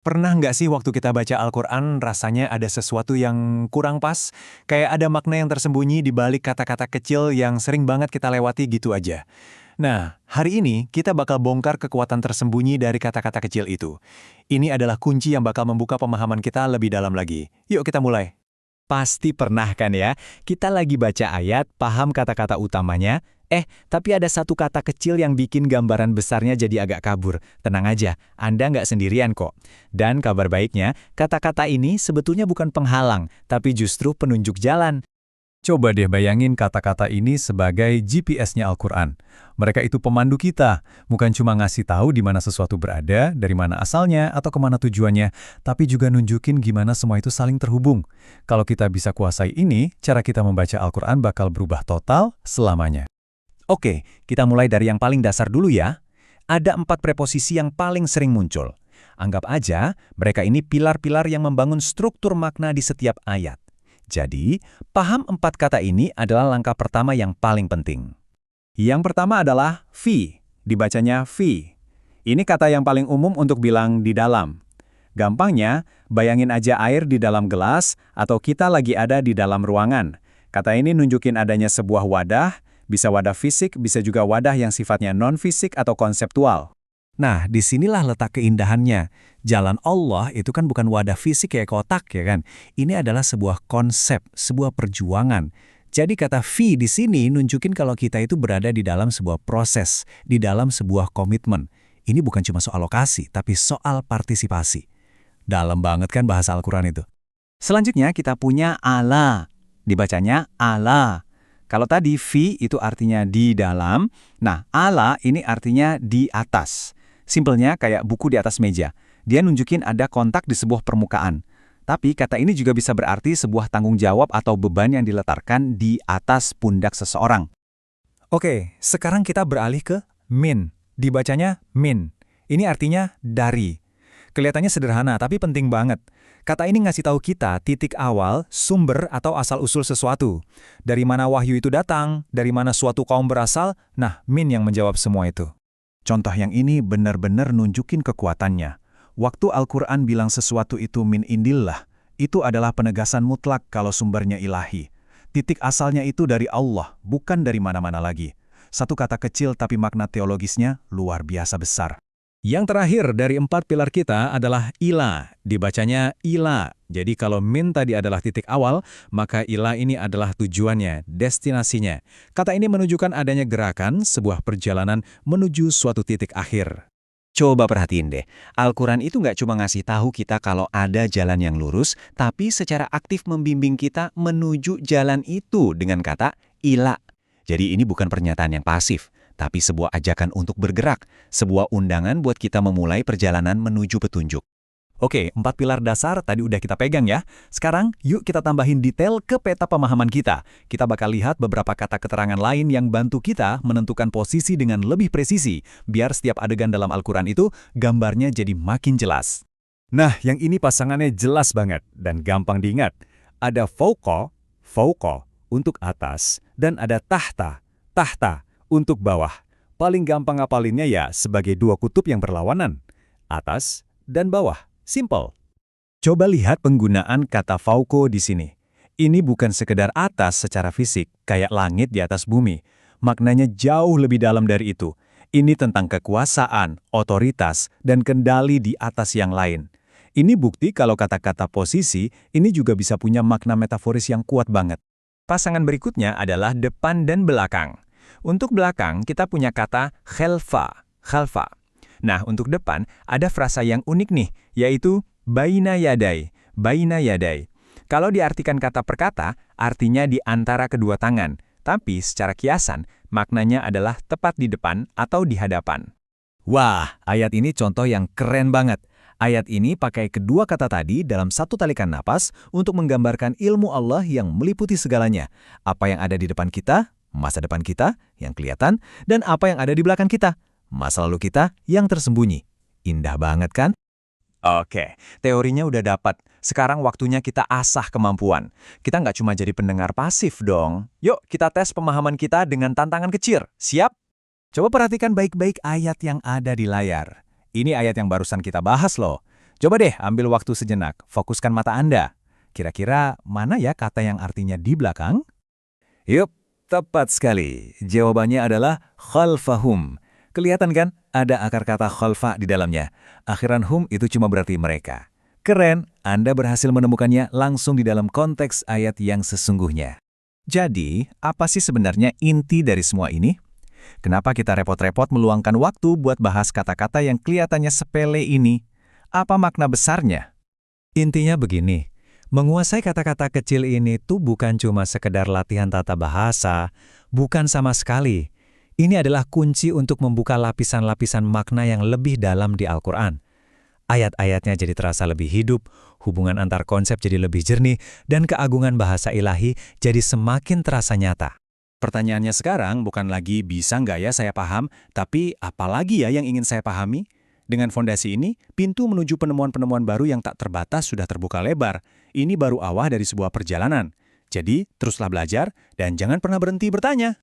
Pernah nggak sih waktu kita baca Al-Quran rasanya ada sesuatu yang kurang pas? Kayak ada makna yang tersembunyi di balik kata-kata kecil yang sering banget kita lewati gitu aja. Nah, hari ini kita bakal bongkar kekuatan tersembunyi dari kata-kata kecil itu. Ini adalah kunci yang bakal membuka pemahaman kita lebih dalam lagi. Yuk kita mulai. Pasti pernah kan ya, kita lagi baca ayat, paham kata-kata utamanya, tapi ada satu kata kecil yang bikin gambaran besarnya jadi agak kabur. Tenang aja, Anda nggak sendirian kok. Dan kabar baiknya, kata-kata ini sebetulnya bukan penghalang, tapi justru penunjuk jalan. Coba deh bayangin kata-kata ini sebagai GPS-nya Al-Quran. Mereka itu pemandu kita, bukan cuma ngasih tahu di mana sesuatu berada, dari mana asalnya, atau kemana tujuannya, tapi juga nunjukin gimana semua itu saling terhubung. Kalau kita bisa kuasai ini, cara kita membaca Al-Quran bakal berubah total selamanya. Oke, kita mulai dari yang paling dasar dulu ya. Ada 4 preposisi yang paling sering muncul. Anggap aja, mereka ini pilar-pilar yang membangun struktur makna di setiap ayat. Jadi, paham 4 kata ini adalah langkah pertama yang paling penting. Yang pertama adalah fi, dibacanya fi. Ini kata yang paling umum untuk bilang di dalam. Gampangnya, bayangin aja air di dalam gelas atau kita lagi ada di dalam ruangan. Kata ini nunjukin adanya sebuah wadah, bisa wadah fisik, bisa juga wadah yang sifatnya non-fisik atau konseptual. Nah, disinilah letak keindahannya. Jalan Allah itu kan bukan wadah fisik kayak kotak ya kan. Ini adalah sebuah konsep, sebuah perjuangan. Jadi kata fi di sini nunjukin kalau kita itu berada di dalam sebuah proses, di dalam sebuah komitmen. Ini bukan cuma soal lokasi, tapi soal partisipasi. Dalam banget kan bahasa Al-Quran itu. Selanjutnya kita punya ala. Dibacanya ala. Kalau tadi fi itu artinya di dalam, nah ala ini artinya di atas. Simpelnya kayak buku di atas meja. Dia nunjukin ada kontak di sebuah permukaan. Tapi kata ini juga bisa berarti sebuah tanggung jawab atau beban yang diletakkan di atas pundak seseorang. Oke, sekarang kita beralih ke min. Dibacanya min. Ini artinya dari. Kelihatannya sederhana, tapi penting banget. Kata ini ngasih tahu kita titik awal, sumber atau asal-usul sesuatu. Dari mana wahyu itu datang, dari mana suatu kaum berasal, nah min yang menjawab semua itu. Contoh yang ini benar-benar nunjukin kekuatannya. Waktu Al-Quran bilang sesuatu itu min indillah, itu adalah penegasan mutlak kalau sumbernya ilahi. Titik asalnya itu dari Allah, bukan dari mana-mana lagi. Satu kata kecil tapi makna teologisnya luar biasa besar. Yang terakhir dari 4 pilar kita adalah ila, dibacanya ila. Jadi kalau min tadi adalah titik awal, maka ila ini adalah tujuannya, destinasinya. Kata ini menunjukkan adanya gerakan, sebuah perjalanan menuju suatu titik akhir. Coba perhatiin deh, Al-Quran itu nggak cuma ngasih tahu kita kalau ada jalan yang lurus, tapi secara aktif membimbing kita menuju jalan itu dengan kata ila. Jadi ini bukan pernyataan yang pasif, tapi sebuah ajakan untuk bergerak, sebuah undangan buat kita memulai perjalanan menuju petunjuk. Oke, 4 pilar dasar tadi udah kita pegang ya. Sekarang yuk kita tambahin detail ke peta pemahaman kita. Kita bakal lihat beberapa kata keterangan lain yang bantu kita menentukan posisi dengan lebih presisi, biar setiap adegan dalam Al-Quran itu gambarnya jadi makin jelas. Nah, yang ini pasangannya jelas banget dan gampang diingat. Ada fauqa, fauqa untuk atas, dan ada tahta, tahta untuk bawah. Paling gampang ngapalinnya ya sebagai dua kutub yang berlawanan, atas dan bawah. Simple. Coba lihat penggunaan kata fauqa di sini. Ini bukan sekedar atas secara fisik, kayak langit di atas bumi. Maknanya jauh lebih dalam dari itu. Ini tentang kekuasaan, otoritas, dan kendali di atas yang lain. Ini bukti kalau kata-kata posisi ini juga bisa punya makna metaforis yang kuat banget. Pasangan berikutnya adalah depan dan belakang. Untuk belakang, kita punya kata khalfa, khalfa. Nah, untuk depan, ada frasa yang unik nih, yaitu baina yadai, baina yadai. Kalau diartikan kata per kata, artinya di antara kedua tangan. Tapi secara kiasan, maknanya adalah tepat di depan atau di hadapan. Wah, ayat ini contoh yang keren banget. Ayat ini pakai kedua kata tadi dalam satu talikan napas untuk menggambarkan ilmu Allah yang meliputi segalanya. Apa yang ada di depan kita, masa depan kita yang kelihatan, dan apa yang ada di belakang kita, masa lalu kita yang tersembunyi. Indah banget kan? Oke, teorinya udah dapat. Sekarang waktunya kita asah kemampuan. Kita nggak cuma jadi pendengar pasif dong. Yuk, kita tes pemahaman kita dengan tantangan kecil. Siap? Coba perhatikan baik-baik ayat yang ada di layar. Ini ayat yang barusan kita bahas loh. Coba deh ambil waktu sejenak, fokuskan mata Anda. Kira-kira mana ya kata yang artinya di belakang? Yup, tepat sekali. Jawabannya adalah khalfahum. Kelihatan kan? Ada akar kata khalfa di dalamnya. Akhiran hum itu cuma berarti mereka. Keren, Anda berhasil menemukannya langsung di dalam konteks ayat yang sesungguhnya. Jadi, apa sih sebenarnya inti dari semua ini? Kenapa kita repot-repot meluangkan waktu buat bahas kata-kata yang kelihatannya sepele ini? Apa makna besarnya? Intinya begini, menguasai kata-kata kecil ini tuh bukan cuma sekedar latihan tata bahasa, bukan sama sekali. Ini adalah kunci untuk membuka lapisan-lapisan makna yang lebih dalam di Al-Quran. Ayat-ayatnya jadi terasa lebih hidup, hubungan antar konsep jadi lebih jernih, dan keagungan bahasa ilahi jadi semakin terasa nyata. Pertanyaannya sekarang bukan lagi bisa nggak ya saya paham, tapi apa lagi ya yang ingin saya pahami? Dengan fondasi ini, pintu menuju penemuan-penemuan baru yang tak terbatas sudah terbuka lebar. Ini baru awal dari sebuah perjalanan. Jadi, teruslah belajar dan jangan pernah berhenti bertanya.